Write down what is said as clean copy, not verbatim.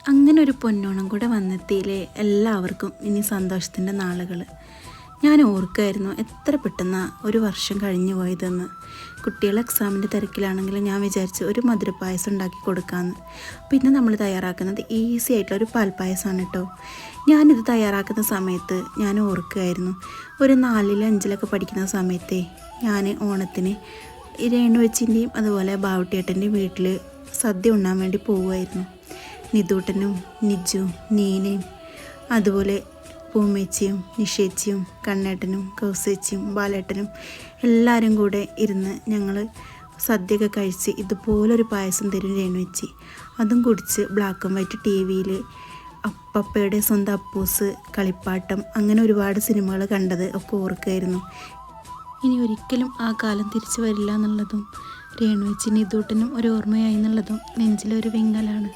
അങ്ങനെ ഒരു പൊന്നോണം കൂടെ വന്നെത്തിയില്ലേ എല്ലാവർക്കും ഇനി സന്തോഷത്തിൻ്റെ നാളുകൾ. ഞാൻ ഓർക്കായിരുന്നു എത്ര പെട്ടെന്ന് ഒരു വർഷം കഴിഞ്ഞു പോയതെന്ന്. കുട്ടികൾ എക്സാമിൻ്റെ തിരക്കിലാണെങ്കിലും ഞാൻ വിചാരിച്ചു ഒരു മധുരപ്പായസം ഉണ്ടാക്കി കൊടുക്കാമെന്ന്. പിന്നെ നമ്മൾ തയ്യാറാക്കുന്നത് ഈസി ആയിട്ടുള്ള ഒരു പാൽപ്പായസമാണ് കേട്ടോ. ഞാനിത് തയ്യാറാക്കുന്ന സമയത്ത് ഞാൻ ഓർക്കുകയായിരുന്നു, ഒരു 4ൽ 5ലൊക്കെ പഠിക്കുന്ന സമയത്തെ ഞാൻ ഓണത്തിന് രേണുവച്ചിൻ്റെയും അതുപോലെ ബാവുട്ടിയേട്ടൻ്റെയും വീട്ടിൽ സദ്യ ഉണ്ണാൻ വേണ്ടി പോവുമായിരുന്നു. നിതൂട്ടനും നിജുവും നീനയും അതുപോലെ പൂമ്മേച്ചിയും നിഷേച്ചിയും കണ്ണേട്ടനും കൗസേച്ചിയും ബാലേട്ടനും എല്ലാവരും കൂടെ ഇരുന്ന് ഞങ്ങൾ സദ്യയൊക്കെ കഴിച്ച് ഇതുപോലൊരു പായസം തരും രേണുവച്ചി. അതും കുടിച്ച് ബ്ലാക്ക് ആൻഡ് വൈറ്റ് ടി വിയിൽ പപ്പയുടെ സ്വന്തം അപ്പൂസ്, കളിപ്പാട്ടം, അങ്ങനെ ഒരുപാട് സിനിമകൾ കണ്ടത് ഒക്കെ ഓർക്കുകയായിരുന്നു. ഇനി ഒരിക്കലും ആ കാലം തിരിച്ചു വരില്ല എന്നുള്ളതും രേണുവച്ചി നിതൂട്ടനും ഒരു ഓർമ്മയായി എന്നുള്ളതും നെഞ്ചിലൊരു വിങ്ങലാണ്.